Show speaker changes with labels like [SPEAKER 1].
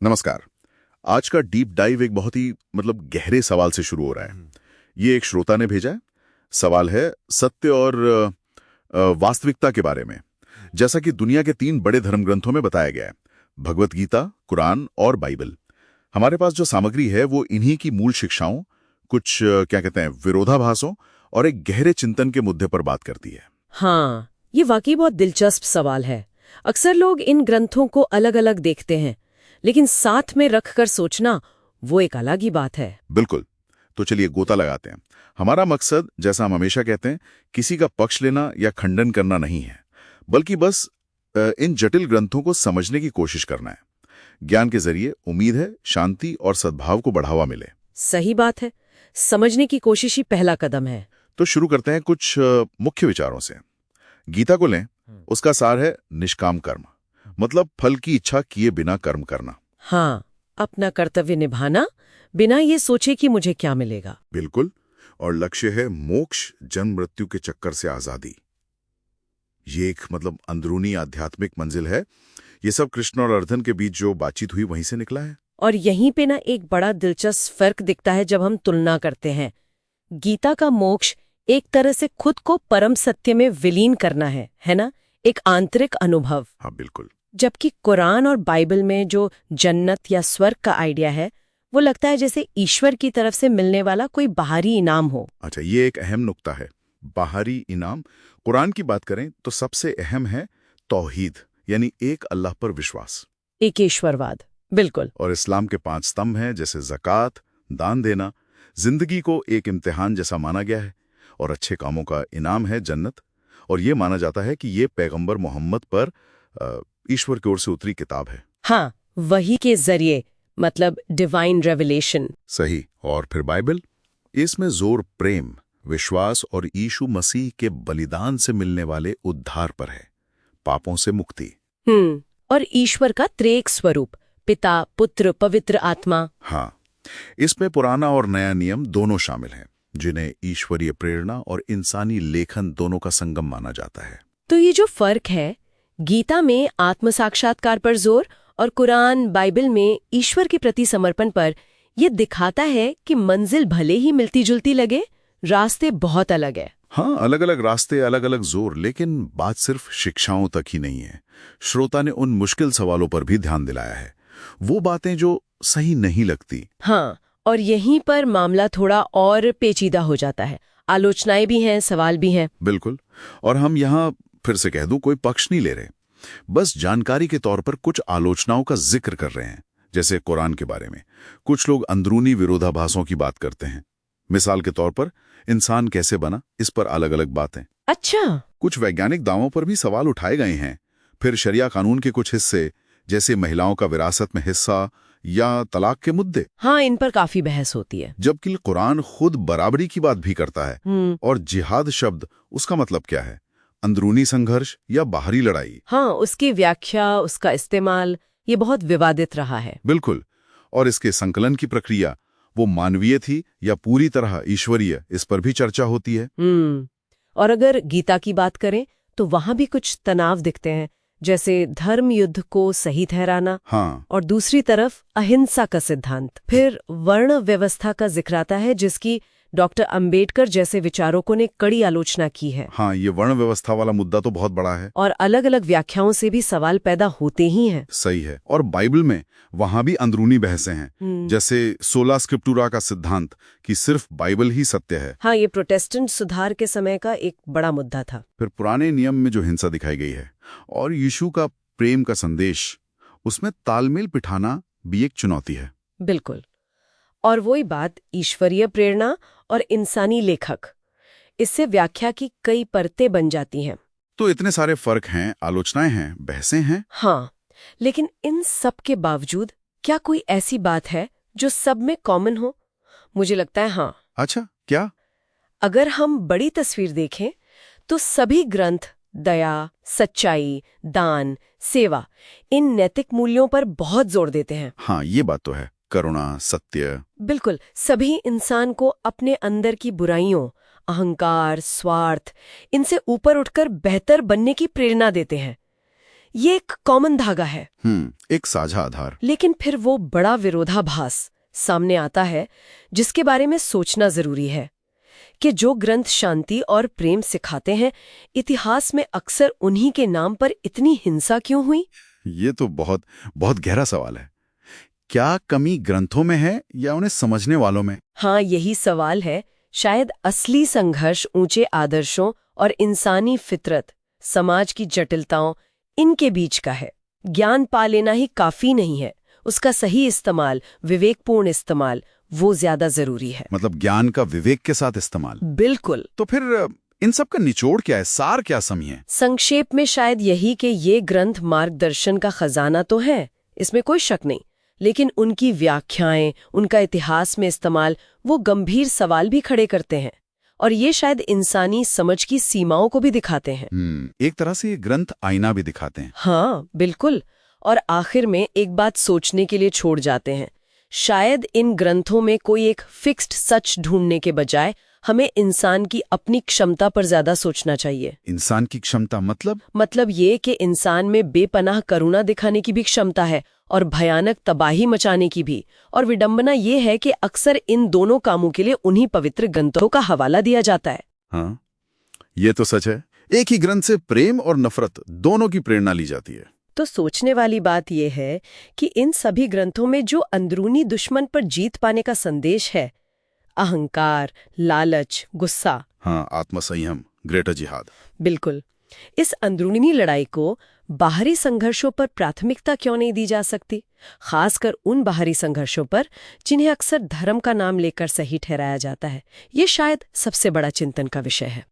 [SPEAKER 1] नमस्कार। आज का डीप डाइव एक बहुत ही गहरे सवाल से शुरू हो रहा है। ये एक श्रोता ने भेजा है। सवाल है सत्य और वास्तविकता के बारे में। जैसा कि दुनिया के 3 बड़े धर्म ग्रंथों में बताया गया है, भगवत गीता, कुरान और बाइबल। हमारे पास जो सामग्री है वो इन्हीं की मूल शिक्षाओं, कुछ विरोधाभासों और एक गहरे चिंतन के मुद्दे पर बात करती है।
[SPEAKER 2] हाँ, ये वाकई बहुत दिलचस्प सवाल है। अक्सर लोग इन ग्रंथों को अलग अलग देखते हैं, लेकिन साथ में रखकर सोचना वो एक अलग ही बात है।
[SPEAKER 1] बिल्कुल। तो चलिए गोता लगाते हैं। हमारा मकसद, जैसा हम हमेशा कहते हैं, किसी का पक्ष लेना या खंडन करना नहीं है, बल्कि बस इन जटिल ग्रंथों को समझने की कोशिश करना है। ज्ञान के जरिए उम्मीद है शांति और सद्भाव को बढ़ावा मिले।
[SPEAKER 2] सही बात है। समझने की कोशिश ही पहला कदम है।
[SPEAKER 1] तो शुरू करते हैं कुछ मुख्य विचारों से। गीता को लें, उसका सार है निष्काम कर्म, मतलब फल की इच्छा किए बिना कर्म करना।
[SPEAKER 2] हाँ, अपना कर्तव्य निभाना बिना ये सोचे कि मुझे क्या मिलेगा।
[SPEAKER 1] बिल्कुल। और लक्ष्य है मोक्ष, जन्म मृत्यु के चक्कर से आजादी। ये एक अंदरूनी आध्यात्मिक मंजिल है। ये सब कृष्ण और अर्जुन के बीच जो बातचीत हुई वहीं से निकला है।
[SPEAKER 2] और यहीं पे एक बड़ा दिलचस्प फर्क दिखता है जब हम तुलना करते हैं। गीता का मोक्ष एक तरह से खुद को परम सत्य में विलीन करना है ना, एक आंतरिक अनुभव।
[SPEAKER 1] हाँ बिल्कुल।
[SPEAKER 2] जबकि कुरान और बाइबल में जो जन्नत या स्वर्ग का आइडिया है, वो लगता है जैसे ईश्वर की तरफ से मिलने वाला कोई बाहरी इनाम हो।
[SPEAKER 1] अच्छा, ये एक अहम नुक्ता है, बाहरी इनाम। कुरान की बात करें तो सबसे अहम है तौहीद, यानी एक अल्लाह पर विश्वास,
[SPEAKER 2] एक ईश्वरवाद। बिल्कुल।
[SPEAKER 1] और इस्लाम के 5 स्तंभ हैं, जैसे ज़कात, दान देना। जिंदगी को एक इम्तिहान जैसा माना गया है, और अच्छे कामों का इनाम है जन्नत। और ये माना जाता है कि ये पैगंबर मोहम्मद पर ईश्वर की ओर से उतरी किताब है।
[SPEAKER 2] हाँ, वही के जरिए, मतलब डिवाइन रेवलेशन।
[SPEAKER 1] सही। और फिर बाइबल, इसमें जोर प्रेम, विश्वास और यीशु मसीह के बलिदान से मिलने वाले उद्धार पर है, पापों से मुक्ति।
[SPEAKER 2] और ईश्वर का त्रेक स्वरूप, पिता, पुत्र, पवित्र आत्मा।
[SPEAKER 1] हाँ, इसमें पुराना और नया नियम दोनों शामिल हैं, जिन्हें ईश्वरीय प्रेरणा और इंसानी लेखन दोनों का संगम माना जाता है।
[SPEAKER 2] तो ये जो फर्क है, गीता में आत्म साक्षात्कार पर जोर और कुरान बाइबल में ईश्वर के प्रति समर्पण पर, यह दिखाता है कि मंजिल भले ही मिलती जुलती लगे, रास्ते बहुत अलग है।
[SPEAKER 1] हाँ, अलग अलग रास्ते, अलग अलग जोर, लेकिन बात सिर्फ शिक्षाओं तक ही नहीं है। श्रोता ने उन मुश्किल सवालों पर भी ध्यान दिलाया है, वो बातें जो सही नहीं लगती।
[SPEAKER 2] हाँ, और यहीं पर मामला थोड़ा और पेचीदा हो जाता है। आलोचनाएं भी हैं, सवाल भी हैं।
[SPEAKER 1] बिल्कुल। और हम यहाँ फिर से कह दूं, कोई पक्ष नहीं ले रहे, बस जानकारी के तौर पर कुछ आलोचनाओं का जिक्र कर रहे हैं। जैसे कुरान के बारे में कुछ लोग अंदरूनी विरोधाभासों की बात करते हैं। मिसाल के तौर पर इंसान कैसे बना, इस पर अलग अलग बातें।
[SPEAKER 2] अच्छा।
[SPEAKER 1] कुछ वैज्ञानिक दावों पर भी सवाल उठाए गए हैं। फिर शरिया कानून के कुछ हिस्से, जैसे महिलाओं का विरासत में हिस्सा या तलाक के मुद्दे।
[SPEAKER 2] हाँ, इन पर काफी बहस होती है।
[SPEAKER 1] जबकि कुरान खुद बराबरी की बात भी करता है। और जिहाद शब्द, उसका मतलब क्या है? अंदरूनी संघर्ष या बाहरी लड़ाई?
[SPEAKER 2] हाँ, उसकी व्याख्या, उसका इस्तेमाल, ये बहुत विवादित रहा है।
[SPEAKER 1] बिल्कुल। और इसके संकलन की प्रक्रिया, वो मानवीय थी या पूरी तरह ईश्वरीय, इस पर भी चर्चा होती है।
[SPEAKER 2] और अगर गीता की बात करें तो वहां भी कुछ तनाव दिखते हैं, जैसे धर्म युद्ध को सही ठहराना।
[SPEAKER 1] हाँ।
[SPEAKER 2] और दूसरी तरफ अहिंसा का सिद्धांत। फिर वर्ण व्यवस्था का जिक्र आता है, जिसकी डॉक्टर अंबेडकर जैसे विचारकों ने कड़ी आलोचना की है।
[SPEAKER 1] हाँ, ये वर्ण व्यवस्था वाला मुद्दा तो बहुत बड़ा है,
[SPEAKER 2] और अलग अलग व्याख्याओं से भी सवाल पैदा होते ही हैं।
[SPEAKER 1] सही है। और बाइबल में वहां भी अंदरूनी बहसें हैं, जैसे सोला स्क्रिप्टुरा का सिद्धांत कि सिर्फ बाइबल ही सत्य है।
[SPEAKER 2] हाँ, ये प्रोटेस्टेंट सुधार के समय का एक बड़ा मुद्दा था।
[SPEAKER 1] फिर पुराने नियम में जो हिंसा दिखाई गई है और यीशु का प्रेम का संदेश, उसमें तालमेल बिठाना भी एक चुनौती है।
[SPEAKER 2] बिल्कुल। और वही बात, ईश्वरीय प्रेरणा और इंसानी लेखक, इससे व्याख्या की कई परतें बन जाती हैं।
[SPEAKER 1] तो इतने सारे फर्क हैं, आलोचनाएं हैं, बहसें हैं।
[SPEAKER 2] हाँ, लेकिन इन सब के बावजूद क्या कोई ऐसी बात है जो सब में कॉमन हो? मुझे लगता है हाँ।
[SPEAKER 1] अच्छा, क्या?
[SPEAKER 2] अगर हम बड़ी तस्वीर देखें तो सभी ग्रंथ दया, सच्चाई, दान, सेवा, इन नैतिक मूल्यों पर बहुत जोर देते हैं।
[SPEAKER 1] हाँ, ये बात तो है। करुणा, सत्य।
[SPEAKER 2] बिल्कुल। सभी इंसान को अपने अंदर की बुराइयों, अहंकार, स्वार्थ, इनसे ऊपर उठकर बेहतर बनने की प्रेरणा देते हैं। ये एक कॉमन धागा है।
[SPEAKER 1] एक साझा आधार।
[SPEAKER 2] लेकिन फिर वो बड़ा विरोधाभास सामने आता है जिसके बारे में सोचना जरूरी है कि जो ग्रंथ शांति और प्रेम सिखाते हैं, इतिहास में अक्सर उन्हीं के नाम पर इतनी हिंसा क्यों हुई?
[SPEAKER 1] ये तो बहुत बहुत गहरा सवाल है। क्या कमी ग्रंथों में है या उन्हें समझने वालों में?
[SPEAKER 2] हाँ, यही सवाल है। शायद असली संघर्ष ऊंचे आदर्शों और इंसानी फितरत, समाज की जटिलताओं, इनके बीच का है। ज्ञान पा लेना ही काफी नहीं है, उसका सही इस्तेमाल, विवेकपूर्ण इस्तेमाल, वो ज्यादा जरूरी है।
[SPEAKER 1] मतलब ज्ञान का विवेक के साथ इस्तेमाल।
[SPEAKER 2] बिल्कुल।
[SPEAKER 1] तो फिर इन सब का निचोड़ क्या है, सार क्या समझे?
[SPEAKER 2] संक्षेप में शायद यही कि ये ग्रंथ मार्गदर्शन का खजाना तो है, इसमें कोई शक नहीं, लेकिन उनकी व्याख्याएं, उनका इतिहास में इस्तेमाल, वो गंभीर सवाल भी खड़े करते हैं और ये शायद इंसानी समझ की सीमाओं को भी दिखाते हैं।
[SPEAKER 1] एक तरह से ये ग्रंथ आईना भी दिखाते हैं।
[SPEAKER 2] हाँ, बिल्कुल। और आखिर में एक बात सोचने के लिए छोड़ जाते हैं। शायद इन ग्रंथों में कोई एक फिक्स्ड सच ढूंढने के बजाय हमें इंसान की अपनी क्षमता पर ज्यादा सोचना चाहिए।
[SPEAKER 1] इंसान की क्षमता मतलब
[SPEAKER 2] ये कि इंसान में बेपनाह करुणा दिखाने की भी क्षमता है और भयानक तबाही मचाने की भी। और विडंबना ये है कि अक्सर इन दोनों कामों के लिए उन्हीं पवित्र ग्रंथों का हवाला दिया जाता है।
[SPEAKER 1] हाँ, ये तो सच है। एक ही ग्रंथ से प्रेम और नफरत दोनों की प्रेरणा ली जाती है।
[SPEAKER 2] तो सोचने वाली बात यह है कि इन सभी ग्रंथों में जो अंदरूनी दुश्मन पर जीत पाने का संदेश है, अहंकार, लालच, गुस्सा,
[SPEAKER 1] हाँ, आत्मसंयम, ग्रेटर जिहाद,
[SPEAKER 2] बिल्कुल, इस अंदरूनी लड़ाई को बाहरी संघर्षों पर प्राथमिकता क्यों नहीं दी जा सकती, खासकर उन बाहरी संघर्षों पर जिन्हें अक्सर धर्म का नाम लेकर सही ठहराया जाता है? ये शायद सबसे बड़ा चिंतन का विषय है।